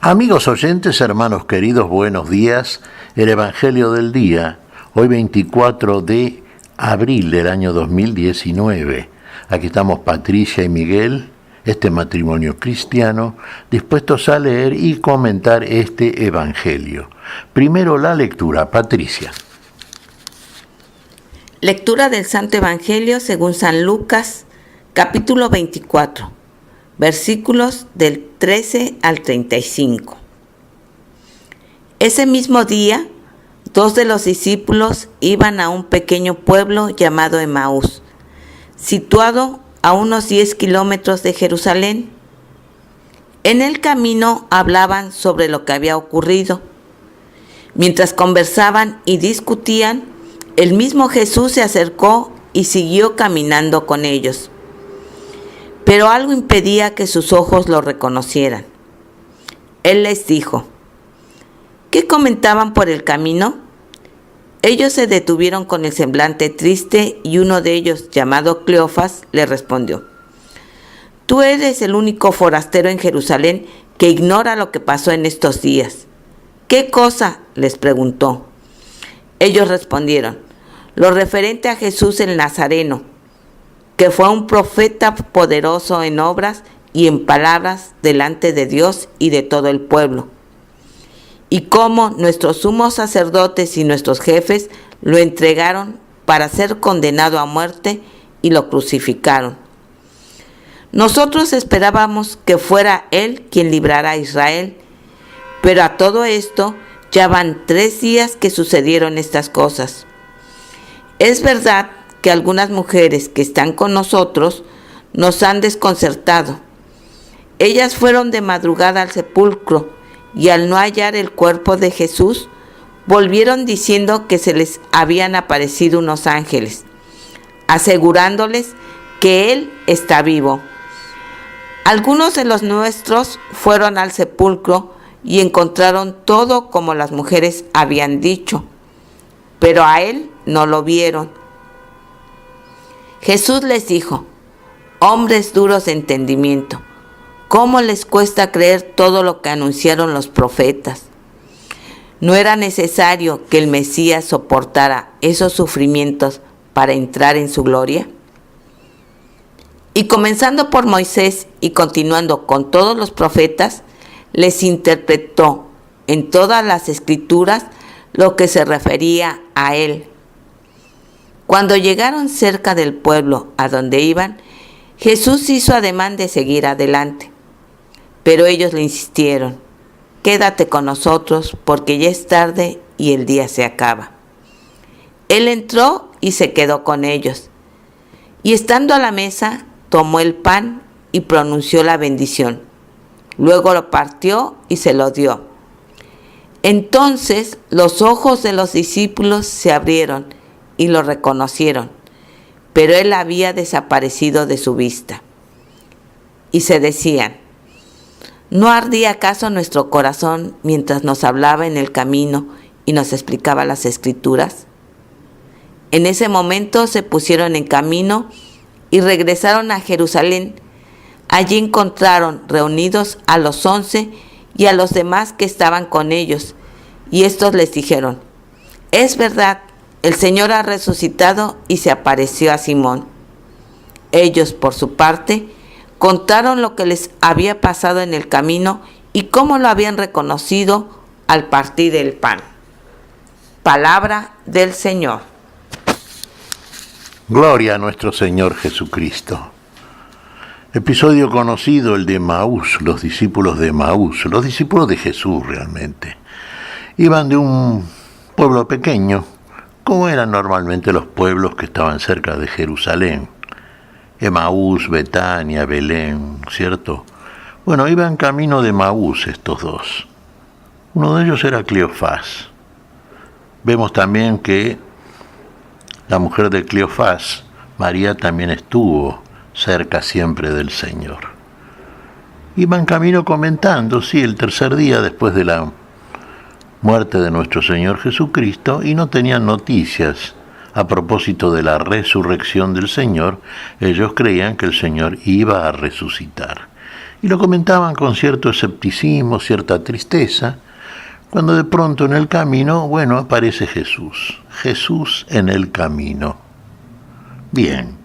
Amigos oyentes, hermanos queridos, buenos días. El Evangelio del día, hoy 24 de abril del año 2019. Aquí estamos Patricia y Miguel, este matrimonio cristiano, dispuestos a leer y comentar este Evangelio. Primero la lectura, Patricia. Lectura del Santo Evangelio según San Lucas, capítulo 24, versículos del 13 al 35. Ese mismo día, 2 de los discípulos iban a un pequeño pueblo llamado Emaús, situado a unos 10 kilómetros de Jerusalén. En el camino hablaban sobre lo que había ocurrido. Mientras conversaban y discutían, el mismo Jesús se acercó y siguió caminando con ellos. Pero algo impedía que sus ojos lo reconocieran. Él les dijo: ¿qué comentaban por el camino? Ellos se detuvieron con el semblante triste y uno de ellos, llamado Cleofas, le respondió: Tú eres el único forastero en Jerusalén que ignora lo que pasó en estos días. ¿Qué cosa?, les preguntó. Ellos respondieron: lo referente a Jesús el Nazareno, que fue un profeta poderoso en obras y en palabras delante de Dios y de todo el pueblo. Y cómo nuestros sumos sacerdotes y nuestros jefes lo entregaron para ser condenado a muerte y lo crucificaron. Nosotros esperábamos que fuera Él quien librara a Israel, pero a todo esto ya van 3 días que sucedieron estas cosas. Es verdad que algunas mujeres que están con nosotros nos han desconcertado. Ellas fueron de madrugada al sepulcro y al no hallar el cuerpo de Jesús, volvieron diciendo que se les habían aparecido unos ángeles, asegurándoles que Él está vivo. Algunos de los nuestros fueron al sepulcro y encontraron todo como las mujeres habían dicho, pero a Él no lo vieron. Jesús les dijo: hombres duros de entendimiento, ¿cómo les cuesta creer todo lo que anunciaron los profetas? ¿No era necesario que el Mesías soportara esos sufrimientos para entrar en su gloria? Y comenzando por Moisés y continuando con todos los profetas, les interpretó en todas las escrituras lo que se refería a él. Cuando llegaron cerca del pueblo a donde iban, Jesús hizo ademán de seguir adelante. Pero ellos le insistieron: quédate con nosotros porque ya es tarde y el día se acaba. Él entró y se quedó con ellos. Y estando a la mesa, tomó el pan y pronunció la bendición. Luego lo partió y se lo dio. Entonces los ojos de los discípulos se abrieron y lo reconocieron, pero él había desaparecido de su vista. Y se decían: ¿no ardía acaso nuestro corazón mientras nos hablaba en el camino y nos explicaba las Escrituras? En ese momento se pusieron en camino y regresaron a Jerusalén. Allí encontraron reunidos a los 11 y a los demás que estaban con ellos, y estos les dijeron: es verdad, el Señor ha resucitado y se apareció a Simón. Ellos, por su parte, contaron lo que les había pasado en el camino y cómo lo habían reconocido al partir el pan. Palabra del Señor. Gloria a nuestro Señor Jesucristo. Episodio conocido, el de Emaús, los discípulos de Emaús, los discípulos de Jesús realmente. Iban de un pueblo pequeño, como eran normalmente los pueblos que estaban cerca de Jerusalén. Emaús, Betania, Belén, ¿cierto? Bueno, iban camino de Emaús estos dos. Uno de ellos era Cleofás. Vemos también que la mujer de Cleofás, María, también estuvo cerca siempre del Señor. Iban camino comentando, sí, el tercer día después de la muerte de nuestro Señor Jesucristo, y no tenían noticias a propósito de la resurrección del Señor. Ellos creían que el Señor iba a resucitar. Y lo comentaban con cierto escepticismo, cierta tristeza, cuando de pronto en el camino, bueno, aparece Jesús. Jesús en el camino. Bien.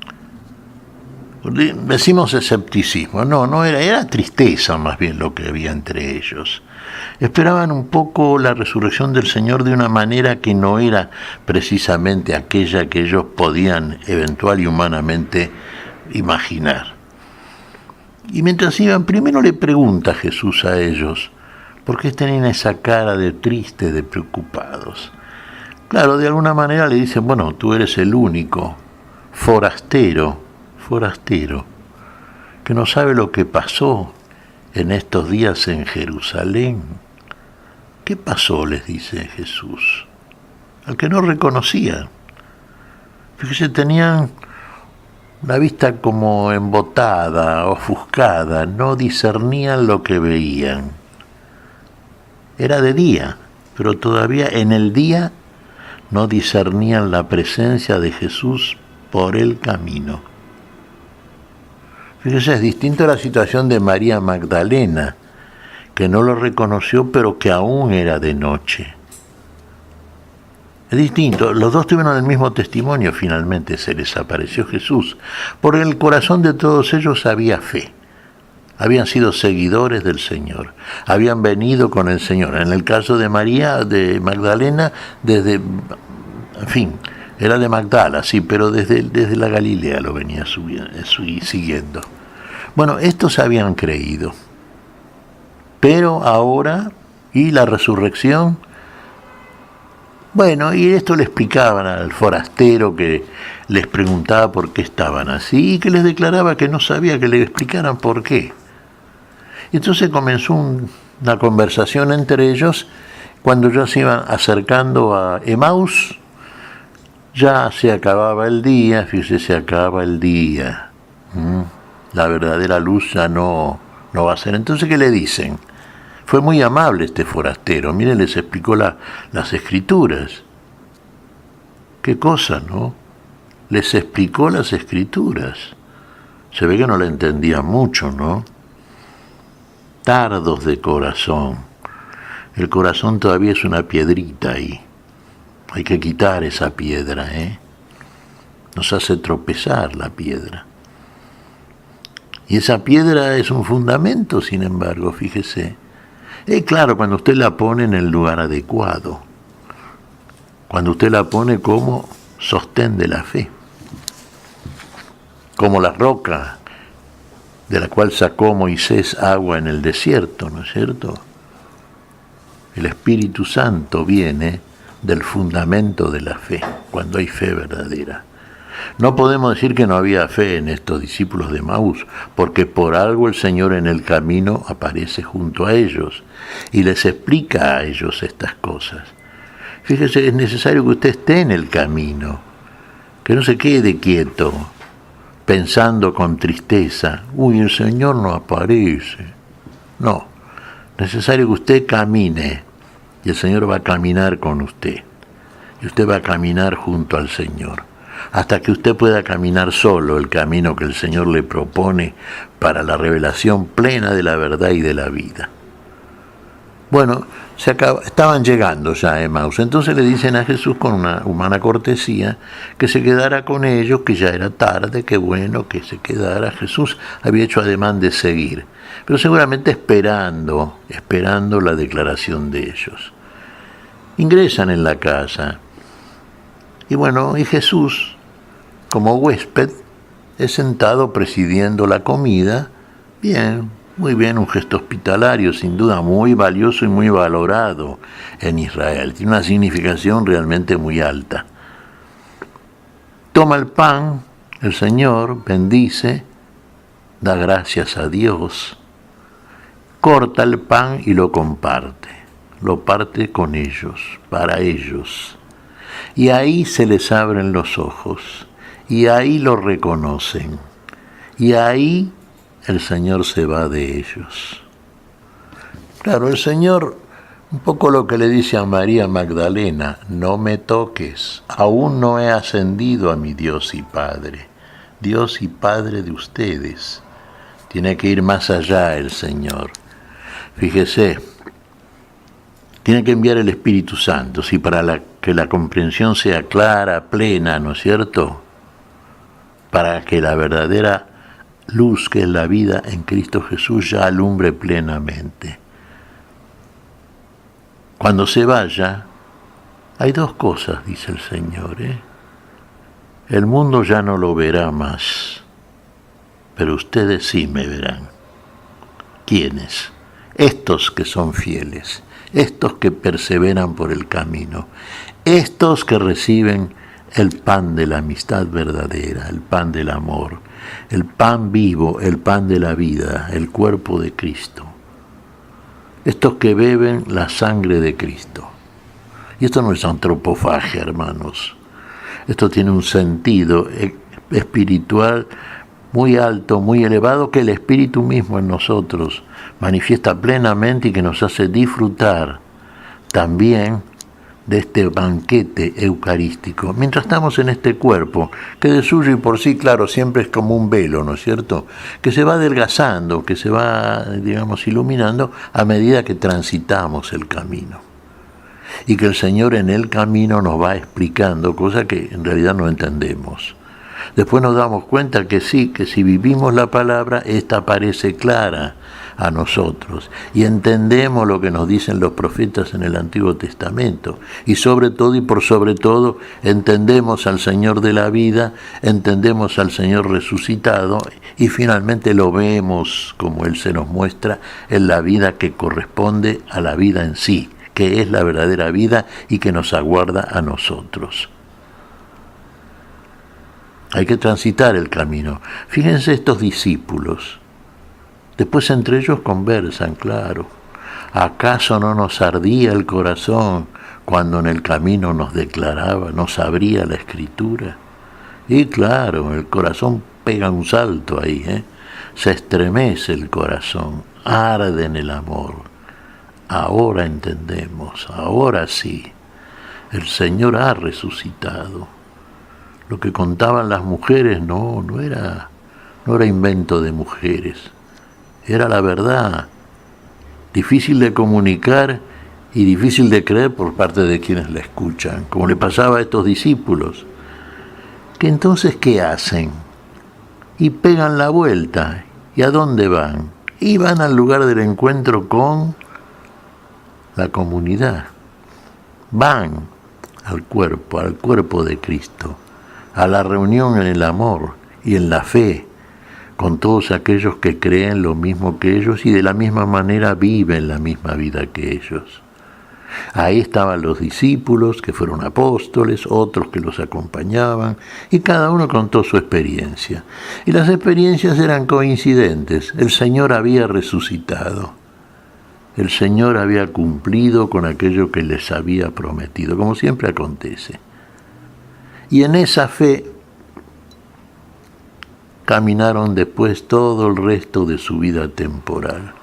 Decimos escepticismo. No era tristeza más bien lo que había entre ellos. Esperaban un poco la resurrección del Señor de una manera que no era precisamente aquella que ellos podían eventual y humanamente imaginar. Y mientras iban, primero le pregunta Jesús a ellos, ¿por qué tenían esa cara de tristes, de preocupados? Claro, de alguna manera le dicen, bueno, tú eres el único forastero, que no sabe lo que pasó en estos días en Jerusalén. ¿Qué pasó?, les dice Jesús, al que no reconocían. Fíjese, tenían una vista como embotada, ofuscada, no discernían lo que veían. Era de día, pero todavía en el día no discernían la presencia de Jesús por el camino. Fíjese, es distinto a la situación de María Magdalena, que no lo reconoció, pero que aún era de noche. Es distinto, los dos tuvieron el mismo testimonio, finalmente se les apareció Jesús, porque en el corazón de todos ellos había fe. Habían sido seguidores del Señor, habían venido con el Señor. En el caso de María, de Magdalena, era de Magdala, sí, pero desde la Galilea lo venía siguiendo. Bueno, estos habían creído, pero ahora, ¿y la resurrección? Bueno, y esto le explicaban al forastero que les preguntaba por qué estaban así y que les declaraba que no sabía, que le explicaran por qué. Y entonces comenzó una conversación entre ellos. Cuando ya se iban acercando a Emaús, ya se acababa el día, fíjese, se acaba el día. La verdadera luz ya no va a ser. Entonces, ¿qué le dicen? Fue muy amable este forastero. Miren, les explicó las Escrituras. ¿Qué cosa, no? Les explicó las Escrituras. Se ve que no le entendía mucho, ¿no? Tardos de corazón. El corazón todavía es una piedrita ahí. Hay que quitar esa piedra, Nos hace tropezar la piedra. Y esa piedra es un fundamento, sin embargo, fíjese. Claro, cuando usted la pone en el lugar adecuado. Cuando usted la pone como sostén de la fe. Como la roca de la cual sacó Moisés agua en el desierto, ¿no es cierto? El Espíritu Santo viene del fundamento de la fe, cuando hay fe verdadera. No podemos decir que no había fe en estos discípulos de Emaús, porque por algo el Señor en el camino aparece junto a ellos y les explica a ellos estas cosas. Fíjese, es necesario que usted esté en el camino, que no se quede quieto, pensando con tristeza, el Señor no aparece. No, necesario que usted camine, y el Señor va a caminar con usted, y usted va a caminar junto al Señor, hasta que usted pueda caminar solo el camino que el Señor le propone para la revelación plena de la verdad y de la vida. Bueno, estaban llegando ya a Emaús, entonces le dicen a Jesús con una humana cortesía que se quedara con ellos, que ya era tarde, que bueno, que se quedara. Jesús había hecho ademán de seguir, pero seguramente esperando la declaración de ellos. Ingresan en la casa, y bueno, y Jesús, como huésped, es sentado presidiendo la comida. Bien, muy bien, un gesto hospitalario, sin duda muy valioso y muy valorado en Israel. Tiene una significación realmente muy alta. Toma el pan, el Señor bendice, da gracias a Dios, corta el pan y lo comparte. Lo parte con ellos, para ellos. Y ahí se les abren los ojos, y ahí lo reconocen, y ahí el Señor se va de ellos. Claro, el Señor, un poco lo que le dice a María Magdalena, no me toques, aún no he ascendido a mi Dios y Padre de ustedes. Tiene que ir más allá el Señor. Fíjese, tiene que enviar el Espíritu Santo, sí, para que la comprensión sea clara, plena, ¿no es cierto? Para que la verdadera luz que es la vida en Cristo Jesús ya alumbre plenamente. Cuando se vaya, hay dos cosas, dice el Señor, El mundo ya no lo verá más, pero ustedes sí me verán. ¿Quiénes? Estos que son fieles, estos que perseveran por el camino, estos que reciben el pan de la amistad verdadera, el pan del amor, el pan vivo, el pan de la vida, el cuerpo de Cristo. Estos que beben la sangre de Cristo. Y esto no es antropofagia, hermanos. Esto tiene un sentido espiritual muy alto, muy elevado, que el Espíritu mismo en nosotros manifiesta plenamente y que nos hace disfrutar también de este banquete eucarístico, mientras estamos en este cuerpo, que de suyo y por sí, claro, siempre es como un velo, ¿no es cierto?, que se va adelgazando, que se va, digamos, iluminando a medida que transitamos el camino. Y que el Señor en el camino nos va explicando cosas que en realidad no entendemos. Después nos damos cuenta que sí, que si vivimos la palabra, esta parece clara a nosotros y entendemos lo que nos dicen los profetas en el Antiguo Testamento, y sobre todo y por sobre todo entendemos al Señor de la vida, entendemos al Señor resucitado y finalmente lo vemos como Él se nos muestra en la vida que corresponde a la vida en sí, que es la verdadera vida y que nos aguarda a nosotros. Hay que transitar el camino. Fíjense estos discípulos. Después entre ellos conversan, claro. ¿Acaso no nos ardía el corazón cuando en el camino nos declaraba, nos abría la Escritura? Y claro, el corazón pega un salto ahí, Se estremece el corazón, arde en el amor. Ahora entendemos, ahora sí, el Señor ha resucitado. Lo que contaban las mujeres no era invento de mujeres. Era la verdad, difícil de comunicar y difícil de creer por parte de quienes la escuchan, como le pasaba a estos discípulos, que entonces ¿qué hacen? Y pegan la vuelta. ¿Y a dónde van? Y van al lugar del encuentro con la comunidad. Van al cuerpo de Cristo, a la reunión en el amor y en la fe, con todos aquellos que creen lo mismo que ellos y de la misma manera viven la misma vida que ellos. Ahí estaban los discípulos, que fueron apóstoles, otros que los acompañaban, y cada uno contó su experiencia. Y las experiencias eran coincidentes. El Señor había resucitado. El Señor había cumplido con aquello que les había prometido, como siempre acontece. Y en esa fe caminaron después todo el resto de su vida temporal,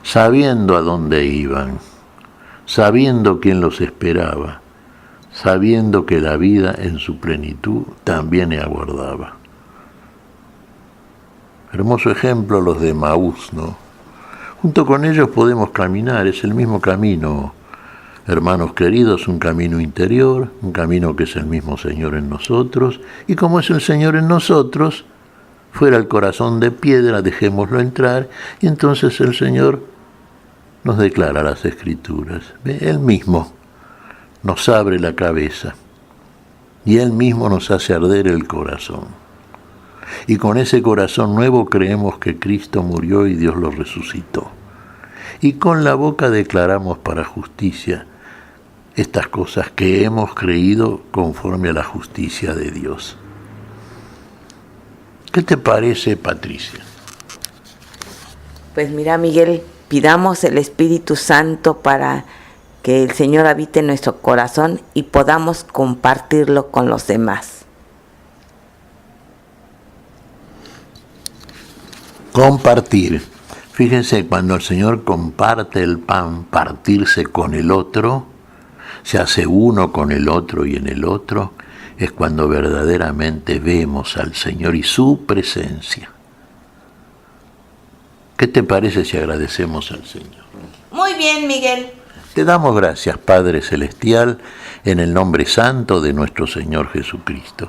sabiendo a dónde iban, sabiendo quién los esperaba, sabiendo que la vida en su plenitud también le aguardaba. Hermoso ejemplo los de Emaús, ¿no? Junto con ellos podemos caminar, es el mismo camino, hermanos queridos, un camino interior, un camino que es el mismo Señor en nosotros, y como es el Señor en nosotros, fuera el corazón de piedra, dejémoslo entrar, y entonces el Señor nos declara las Escrituras. Él mismo nos abre la cabeza, y Él mismo nos hace arder el corazón. Y con ese corazón nuevo creemos que Cristo murió y Dios lo resucitó. Y con la boca declaramos para justicia estas cosas que hemos creído conforme a la justicia de Dios. ¿Qué te parece, Patricia? Pues mira, Miguel, pidamos el Espíritu Santo para que el Señor habite en nuestro corazón y podamos compartirlo con los demás. Compartir. Fíjense, cuando el Señor comparte el pan, partirse con el otro, se hace uno con el otro y en el otro, es cuando verdaderamente vemos al Señor y su presencia. ¿Qué te parece si agradecemos al Señor? Muy bien, Miguel. Te damos gracias, Padre Celestial, en el nombre santo de nuestro Señor Jesucristo.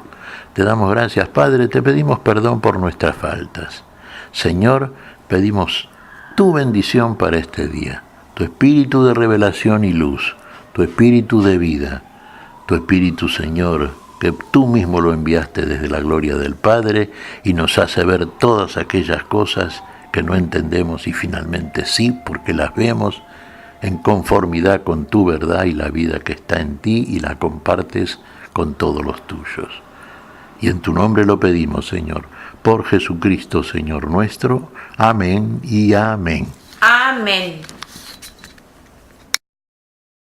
Te damos gracias, Padre, te pedimos perdón por nuestras faltas. Señor, pedimos tu bendición para este día, tu espíritu de revelación y luz, tu espíritu de vida, tu espíritu, Señor, que tú mismo lo enviaste desde la gloria del Padre y nos hace ver todas aquellas cosas que no entendemos y finalmente sí, porque las vemos en conformidad con tu verdad y la vida que está en ti y la compartes con todos los tuyos. Y en tu nombre lo pedimos, Señor, por Jesucristo, Señor nuestro. Amén y amén. Amén.